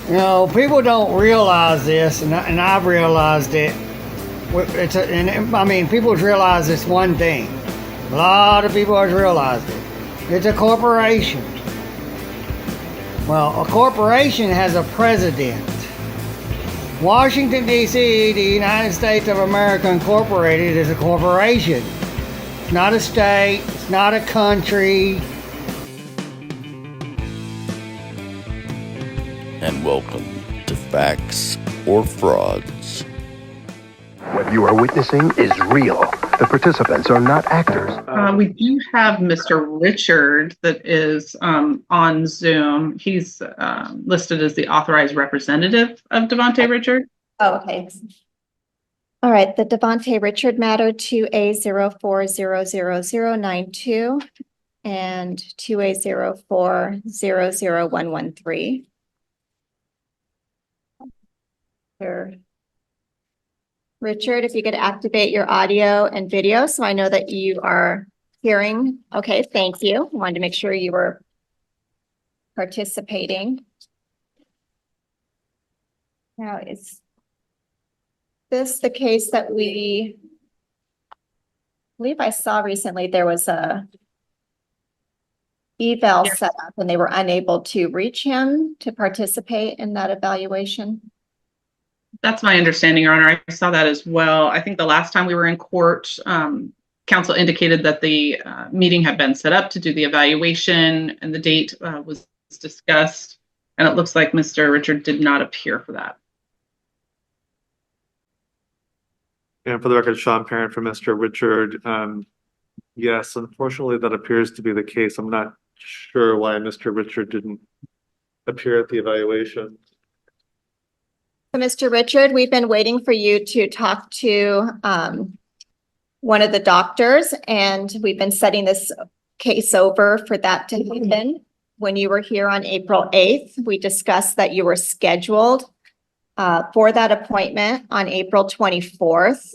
You know, people don't realize this, and I've realized it. I mean, people's realized this one thing. A lot of people have realized it. It's a corporation. Well, a corporation has a president. Washington, D.C., the United States of America Incorporated is a corporation. It's not a state. It's not a country. And welcome to Facts or Frauds. What you are witnessing is real. The participants are not actors. We do have Mr. Richard that is on Zoom. He's listed as the authorized representative of Devontae Richard. Oh, okay. All right, the Devontae Richard matter 2A04000092 and 2A04000113. Here. Richard, if you could activate your audio and video so I know that you are hearing. Okay, thank you. I wanted to make sure you were participating. Now, is this the case that I believe I saw recently there was a eval set up and they were unable to reach him to participate in that evaluation? That's my understanding, Your Honor. I saw that as well. I think the last time we were in court, counsel indicated that the meeting had been set up to do the evaluation and the date was discussed. And it looks like Mr. Richard did not appear for that. And for the record, Sean Parent for Mr. Richard. Yes, unfortunately, that appears to be the case. I'm not sure why Mr. Richard didn't appear at the evaluation. So, Mr. Richard, we've been waiting for you to talk to one of the doctors, and we've been setting this case over for that to happen. When you were here on April 8th, we discussed that you were scheduled for that appointment on April 24th.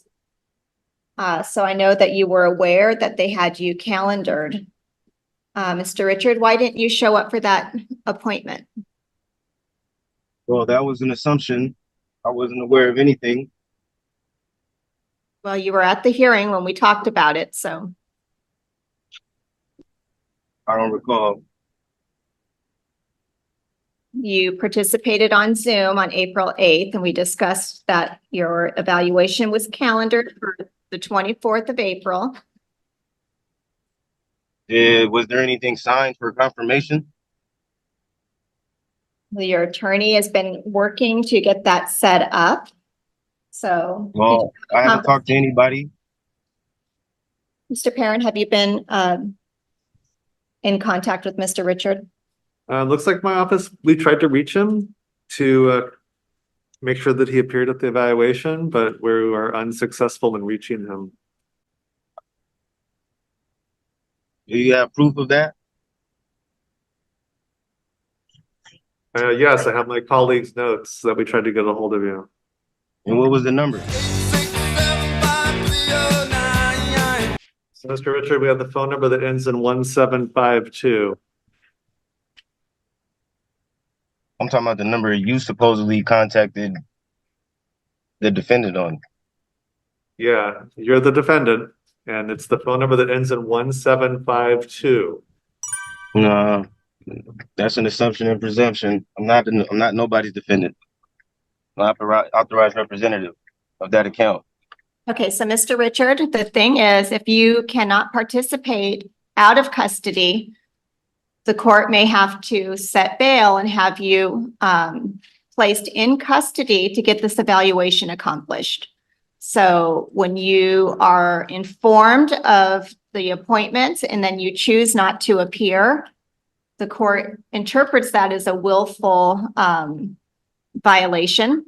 So I know that you were aware that they had you calendared. Mr. Richard, why didn't you show up for that appointment? Well, that was an assumption. I wasn't aware of anything. Well, you were at the hearing when we talked about it, so. I don't recall. You participated on Zoom on April 8th, and we discussed that your evaluation was calendared for the 24th of April. Was there anything signed for confirmation? Your attorney has been working to get that set up. So. Well, I haven't talked to anybody. Mr. Parent, have you been in contact with Mr. Richard? Looks like my office, we tried to reach him to make sure that he appeared at the evaluation, but we were unsuccessful in reaching him. Do you have proof of that? Yes, I have my colleague's notes that we tried to get a hold of you. And what was the number? So, Mr. Richard, we have the phone number that ends in 1752. I'm talking about the number you supposedly contacted the defendant on. Yeah, you're the defendant, and it's the phone number that ends in 1752. No, that's an assumption and presumption. I'm not nobody's defendant. I'm authorized representative of that account. Okay, so Mr. Richard, the thing is, if you cannot participate out of custody, the court may have to set bail and have you placed in custody to get this evaluation accomplished. So when you are informed of the appointment and then you choose not to appear, the court interprets that as a willful violation.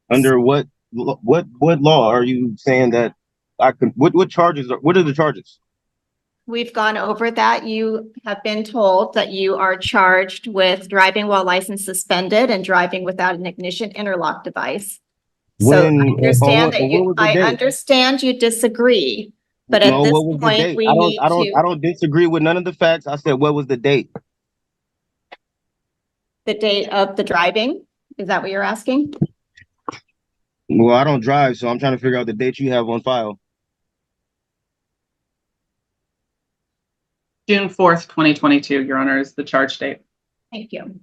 Under what law are you saying that I could? What charges? What are the charges? We've gone over that. You have been told that you are charged with driving while license suspended and driving without an ignition interlock device. So I understand you disagree, but at this point we need to. I don't disagree with none of the facts. I said, what was the date? The date of the driving? Is that what you're asking? Well, I don't drive, so I'm trying to figure out the date you have on file. June 4th, 2022, Your Honor, is the charge date. Thank you.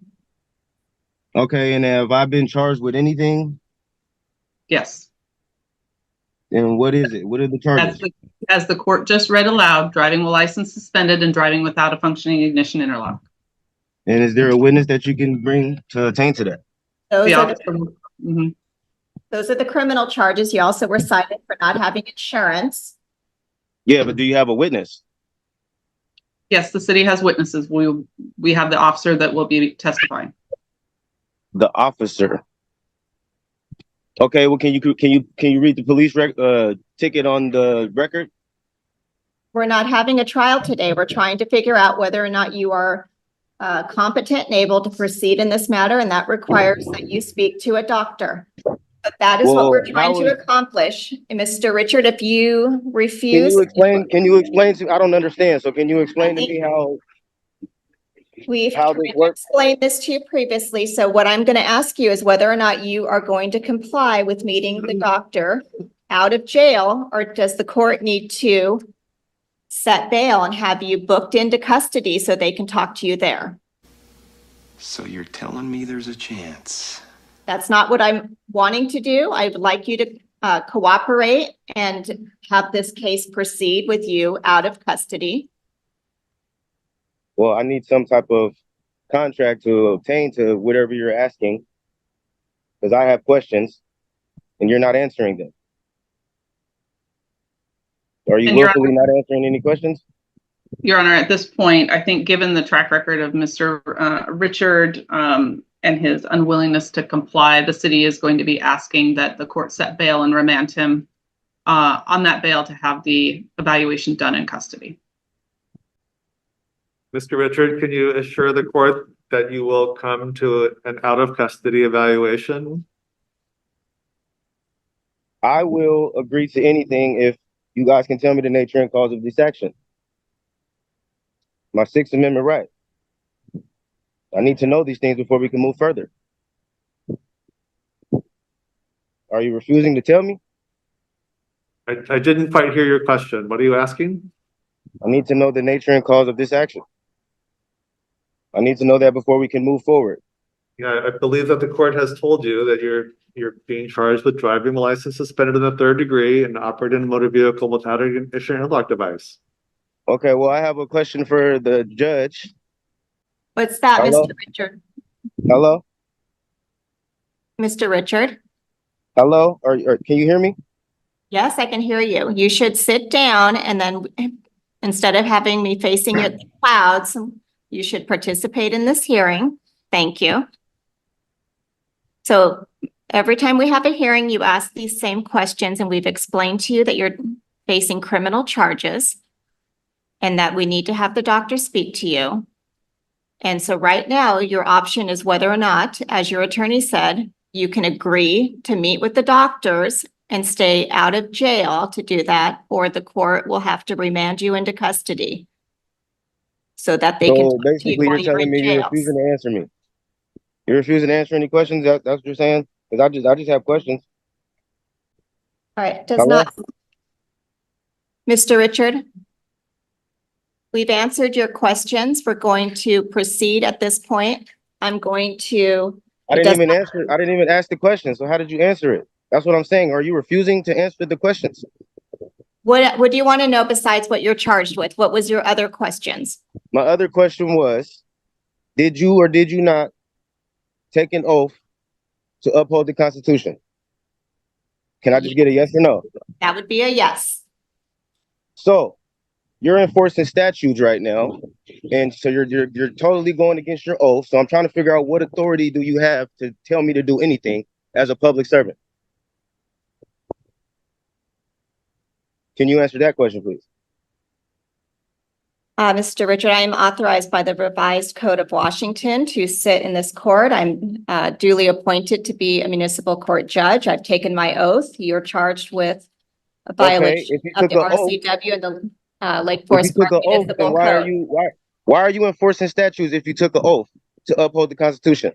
Okay, and have I been charged with anything? Yes. And what is it? What are the charges? As the court just read aloud, driving with license suspended and driving without a functioning ignition interlock. And is there a witness that you can bring to attain to that? Those are Mhm. those are the criminal charges. You also were cited for not having insurance. Yeah, but do you have a witness? Yes, the city has witnesses. We have the officer that will be testifying. The officer. Okay, well, can you read the police ticket on the record? We're not having a trial today. We're trying to figure out whether or not you are competent and able to proceed in this matter, and that requires that you speak to a doctor. But that is what we're trying to accomplish. And Mr. Richard, if you refuse. Can you explain to, I don't understand. So can you explain to me how We've how this works? explained this to you previously. So what I'm going to ask you is whether or not you are going to comply with meeting the doctor out of jail, or does the court need to set bail and have you booked into custody so they can talk to you there? So you're telling me there's a chance? That's not what I'm wanting to do. I would like you to cooperate and have this case proceed with you out of custody. Well, I need some type of contract to obtain to whatever you're asking, because I have questions and you're not answering them. Are you willfully not answering any questions? Your Honor, at this point, I think given the track record of Mr. Richard and his unwillingness to comply, the city is going to be asking that the court set bail and remand him on that bail to have the evaluation done in custody. Mr. Richard, can you assure the court that you will come to an out of custody evaluation? I will agree to anything if you guys can tell me the nature and cause of this action. My Sixth Amendment right. I need to know these things before we can move further. Are you refusing to tell me? I didn't quite hear your question. What are you asking? I need to know the nature and cause of this action. I need to know that before we can move forward. Yeah, I believe that the court has told you that you're being charged with driving a license suspended in the 3rd degree and operating a motor vehicle without an ignition interlock device. Okay, well, I have a question for the judge. What's that, Hello? Mr. Richard? Hello? Mr. Richard? Hello? Or can you hear me? Yes, I can hear you. You should sit down, and then instead of having me facing you at the clouds, you should participate in this hearing. Thank you. So every time we have a hearing, you ask these same questions, and we've explained to you that you're facing criminal charges and that we need to have the doctor speak to you. And so right now, your option is whether or not, as your attorney said, you can agree to meet with the doctors and stay out of jail to do that, or the court will have to remand you into custody so that they can. So basically, you're telling me you're refusing to answer me. You're refusing to answer any questions? That's what you're saying? Because I just have questions. All right, does not. Mr. Richard? We've answered your questions. We're going to proceed at this point. I'm going to. I didn't even ask the question. So how did you answer it? That's what I'm saying. Are you refusing to answer the questions? What do you want to know besides what you're charged with? What was your other questions? My other question was, did you or did you not take an oath to uphold the Constitution? Can I just get a yes or no? That would be a yes. So you're enforcing statutes right now, and so you're totally going against your oath. So I'm trying to figure out what authority do you have to tell me to do anything as a public servant? Can you answer that question, please? Mr. Richard, I am authorized by the revised Code of Washington to sit in this court. I'm duly appointed to be a municipal court judge. I've taken my oath. You're charged with a violation of the RCW and the Lake Forest Park Municipal Code. Why are you enforcing statutes if you took an oath? to uphold the Constitution.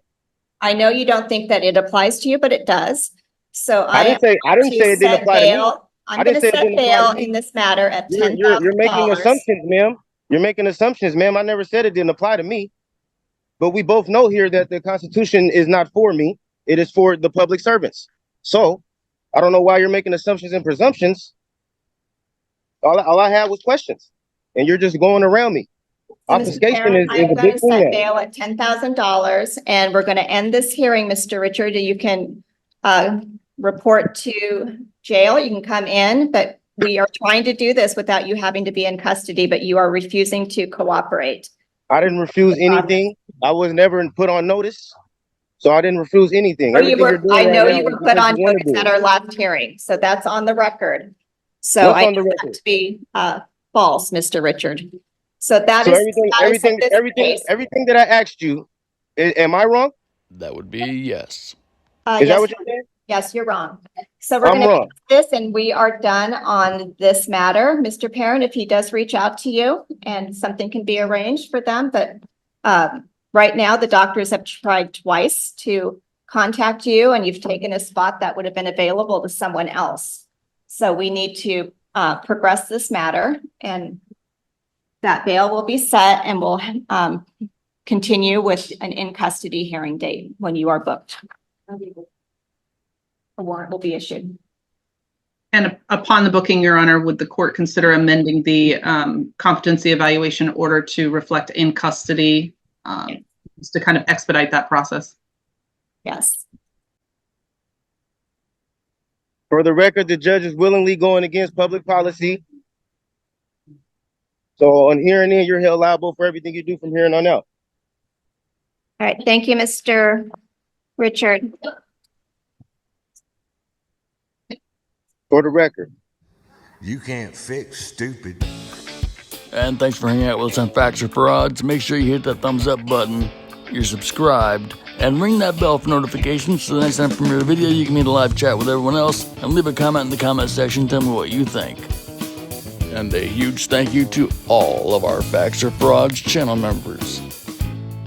I know you don't think that it applies to you, but it does. So I didn't say it didn't apply to me. I'm I going didn't to say it set didn't apply to bail me. in this matter at You're making $10,000. assumptions, ma'am. You're making assumptions, ma'am. I never said it didn't apply to me. But we both know here that the Constitution is not for me. It is for the public servants. So I don't know why you're making assumptions and presumptions. All I had was questions, and you're just going around me. So, Mr. Obfuscation Parent, is I'm a going big to thing set now. bail at $10,000, and we're going to end this hearing, Mr. Richard. You can report to jail. You can come in, but we are trying to do this without you having to be in custody, but you are refusing to cooperate. I didn't refuse anything. I was never put on notice, so I didn't refuse anything. Oh, Everything you're doing I right know now you is were put because on you want to notice do at it. our last hearing, so that's on the record. So What's I on the know that record? to be false, Mr. Richard. So that So is the status of this case. everything that I asked you, am I wrong? That would be a yes. Is that what you're saying? Yes, you're wrong. So we're I'm going to wrong. this, and we are done on this matter. Mr. Parent, if he does reach out to you and something can be arranged for them, but right now the doctors have tried twice to contact you, and you've taken a spot that would have been available to someone else. So we need to progress this matter, and that bail will be set, and we'll continue with an in-custody hearing date when you are booked. A warrant will be issued. And upon the booking, Your Honor, would the court consider amending the competency evaluation order to reflect in custody, just to kind of expedite that process? Yes. For the record, the judge is willingly going against public policy. So on here and in, you're held liable for everything you do from here on out. All right. Thank you, Mr. Richard. For the record. You can't fix stupid. And thanks for hanging out with us on Facts or Frauds. Make sure you hit that thumbs up button, you're subscribed, and ring that bell for notifications so the next time I premiere a video, you can meet a live chat with everyone else and leave a comment in the comment section. Tell me what you think. And a huge thank you to all of our Facts or Frauds channel members.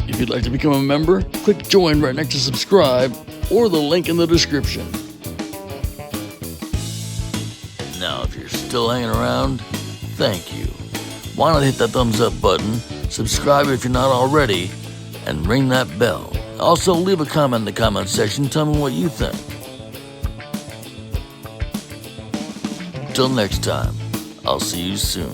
If you'd like to become a member, click join right next to subscribe or the link in the description. Now, if you're still hanging around, thank you. Why not hit that thumbs up button, subscribe if you're not already, and ring that bell. Also, leave a comment in the comment section. Tell me what you think. Till next time, I'll see you soon.